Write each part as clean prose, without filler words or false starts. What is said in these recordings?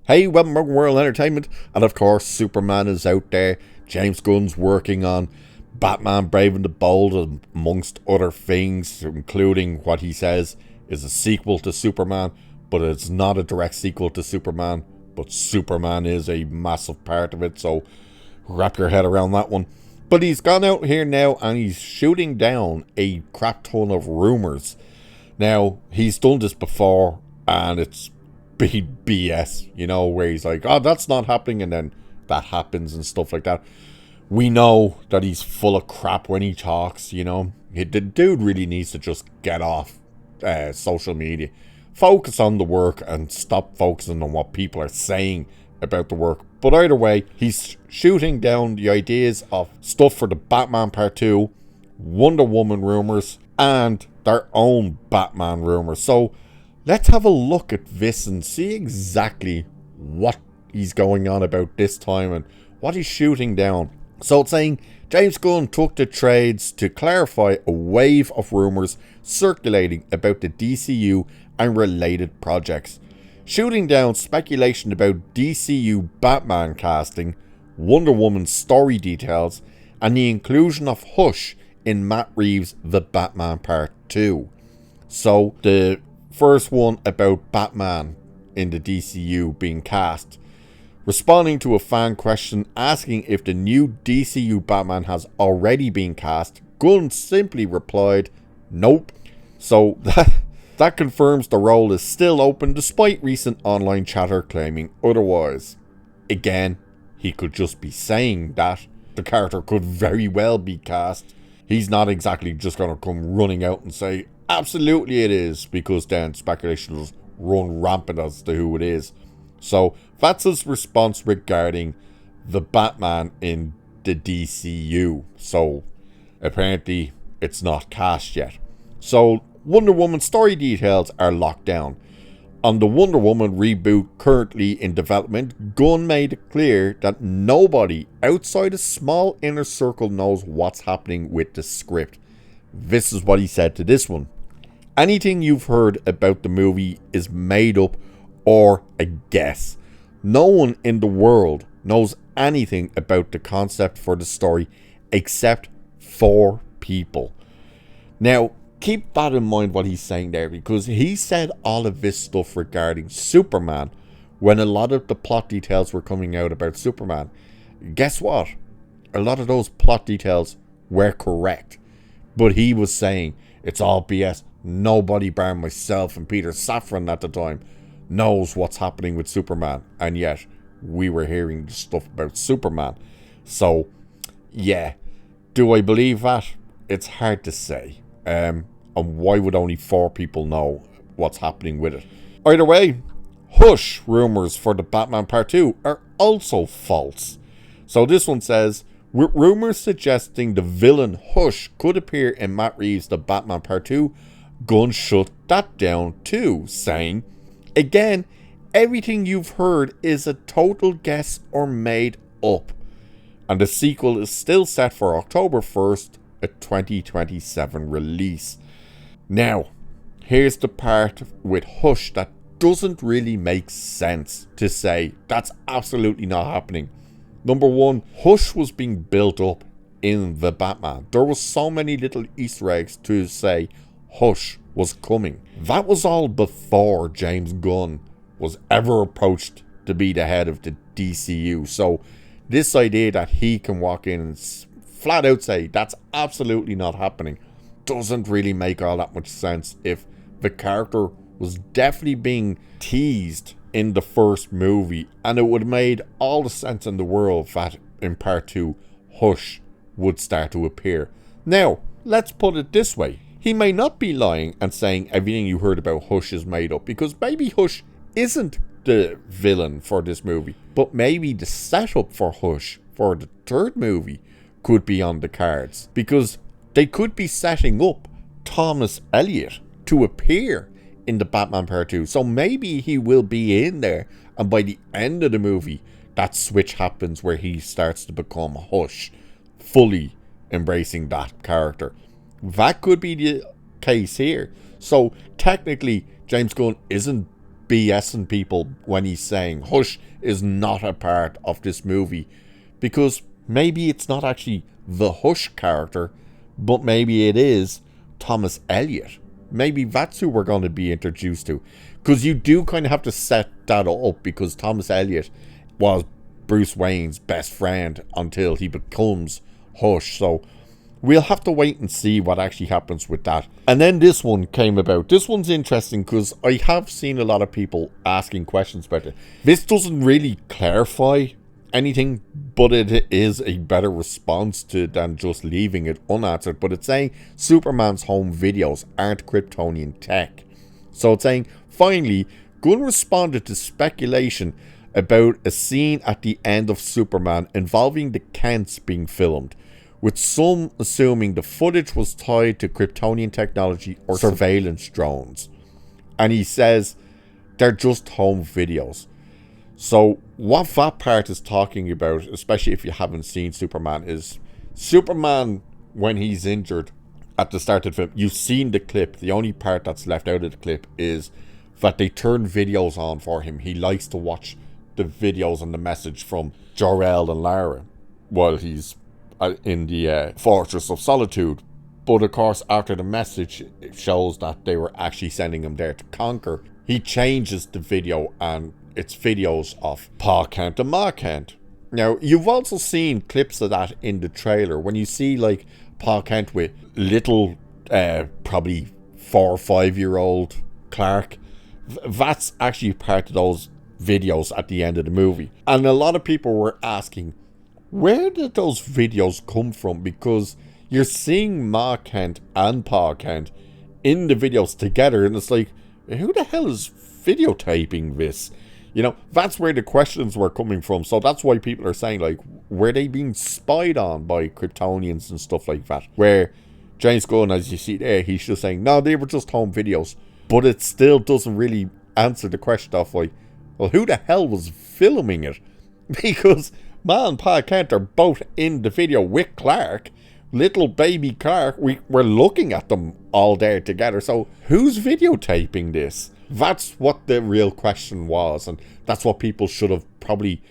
Hey, welcome to World Entertainment, and of course Superman is out there. James Gunn's working on Batman Brave and the Bold, amongst other things, including what he says is a sequel to Superman, but it's not a direct sequel to Superman, but Superman is a massive part of it, so wrap your head around that one. But he's gone out here now and he's shooting down a crap ton of rumours. Now, he's done this before, and it's big BS, you know, where he's like, oh, that's not happening, and then that happens and stuff like that. We know that he's full of crap when he talks, you know. The dude really needs to just get off social media. Focus on the work and stop focusing on what people are saying about the work. But either way, he's shooting down the ideas of stuff for the Batman Part 2, Wonder Woman rumours, and their own Batman rumours. So let's have a look at this and see exactly what he's going on about this time and what he's shooting down. So it's saying, James Gunn took the trades to clarify a wave of rumours circulating about the DCU and related projects, shooting down speculation about DCU Batman casting, Wonder Woman story details, and the inclusion of Hush in Matt Reeves' The Batman Part 2. So the first one about Batman in the DCU being cast. Responding to a fan question asking if the new DCU Batman has already been cast, Gunn simply replied, nope. So that confirms the role is still open despite recent online chatter claiming otherwise. Again, he could just be saying that. The character could very well be cast. He's not exactly just going to come running out and say, absolutely it is, because then speculation will run rampant as to who it is. So that's his response regarding the Batman in the DCU. So apparently it's not cast yet. So Wonder Woman story details are locked down. On the Wonder Woman reboot currently in development, Gunn made it clear that nobody outside a small inner circle knows what's happening with the script. This is what he said to this one. Anything you've heard about the movie is made up or a guess. No one in the world knows anything about the concept for the story except 4 people. Now, keep that in mind what he's saying there, because he said all of this stuff regarding Superman when a lot of the plot details were coming out about Superman. Guess what? A lot of those plot details were correct. But he was saying, it's all BS. Nobody bar myself and Peter Safran at the time knows what's happening with Superman. And yet, we were hearing stuff about Superman. So, yeah. Do I believe that? It's hard to say. And why would only 4 people know what's happening with it? Either way, Hush rumours for the Batman Part 2 are also false. So this one says, with rumours suggesting the villain Hush could appear in Matt Reeves' The Batman Part 2, Gunn shut that down too, saying, again, everything you've heard is a total guess or made up. And the sequel is still set for October 1st, a 2027 release. Now, here's the part with Hush that doesn't really make sense to say that's absolutely not happening. Number one, Hush was being built up in the Batman. There was so many little Easter eggs to say Hush was coming. That was all before James Gunn was ever approached to be the head of the DCU. So this idea that he can walk in and flat out say that's absolutely not happening doesn't really make all that much sense if the character was definitely being teased in the first movie, and it would have made all the sense in the world that in Part 2 Hush would start to appear. Now, let's put it this way. He may not be lying and saying everything you heard about Hush is made up, because maybe Hush isn't the villain for this movie, but maybe the setup for Hush for the third movie could be on the cards, because they could be setting up Thomas Elliot to appear in the Batman Part 2. So maybe he will be in there, and by the end of the movie, that switch happens where he starts to become Hush, fully embracing that character. That could be the case here. So technically, James Gunn isn't BSing people when he's saying Hush is not a part of this movie, because maybe it's not actually the Hush character, but maybe it is Thomas Elliot. Maybe that's who we're going to be introduced to, because you do kind of have to set that up, because Thomas Elliot was Bruce Wayne's best friend until he becomes Hush. So we'll have to wait and see what actually happens with that. And then this one came about. This one's interesting because I have seen a lot of people asking questions about it. This doesn't really clarify anything, but it is a better response to than just leaving it unanswered. But it's saying Superman's home videos aren't Kryptonian tech. So it's saying, finally, Gunn responded to speculation about a scene at the end of Superman involving the Kents being filmed, with some assuming the footage was tied to Kryptonian technology or surveillance drones. And he says they're just home videos. So what that part is talking about, especially if you haven't seen Superman, is Superman, when he's injured at the start of the film, you've seen the clip. The only part that's left out of the clip is that they turn videos on for him. He likes to watch the videos and the message from Jor-El and Lara while he's in the Fortress of Solitude. But of course, after the message shows that they were actually sending him there to conquer, he changes the video and it's videos of Pa Kent and Ma Kent. Now, you've also seen clips of that in the trailer. When you see like Pa Kent with little, probably 4 or 5 year old Clark, that's actually part of those videos at the end of the movie. And a lot of people were asking, where did those videos come from? Because you're seeing Ma Kent and Pa Kent in the videos together, and it's like, who the hell is videotaping this? You know, that's where the questions were coming from. So that's why people are saying, like, were they being spied on by Kryptonians and stuff like that? Where James Gunn, as you see there, he's just saying, no, they were just home videos. But it still doesn't really answer the question of, like, well, who the hell was filming it? Because Ma and Pa Kent are both in the video with Clark. Little baby Clark, we're looking at them all there together. So who's videotaping this? That's what the real question was, and that's what people should have probably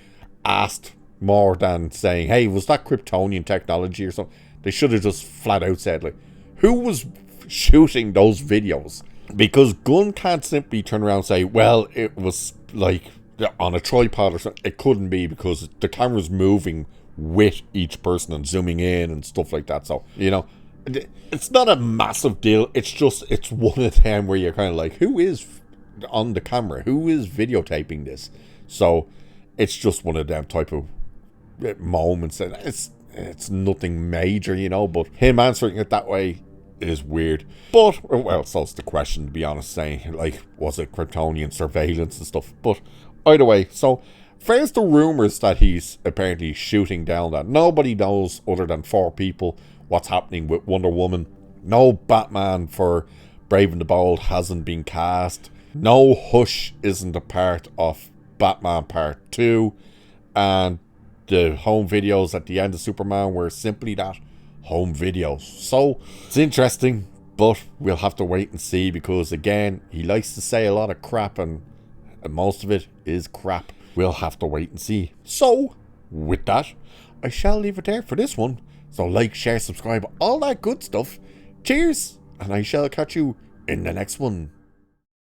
asked more than saying, hey, was that Kryptonian technology or something? They should have just flat out said, like, who was shooting those videos? Because Gunn can't simply turn around and say, well, it was like on a tripod or something. It couldn't be, because the camera's moving with each person and zooming in and stuff like that. So, you know, it's not a massive deal. It's just, it's one of them where you're kind of like, who is on the camera? Who is videotaping this? So it's just one of them type of moments, and it's nothing major, you know, but him answering it that way is weird. But, well, so's the question, to be honest, saying, like, was it Kryptonian surveillance and stuff? But either way, so there's the rumors that he's apparently shooting down that. Nobody knows other than 4 people what's happening with Wonder Woman. No Batman for Brave and the Bold hasn't been cast. No Hush isn't a part of Batman Part 2. And the home videos at the end of Superman were simply that, home videos. So it's interesting, but we'll have to wait and see, because again, he likes to say a lot of crap, and most of it is crap. We'll have to wait and see. So with that, I shall leave it there for this one. So like, share, subscribe, all that good stuff. Cheers, and I shall catch you in the next one.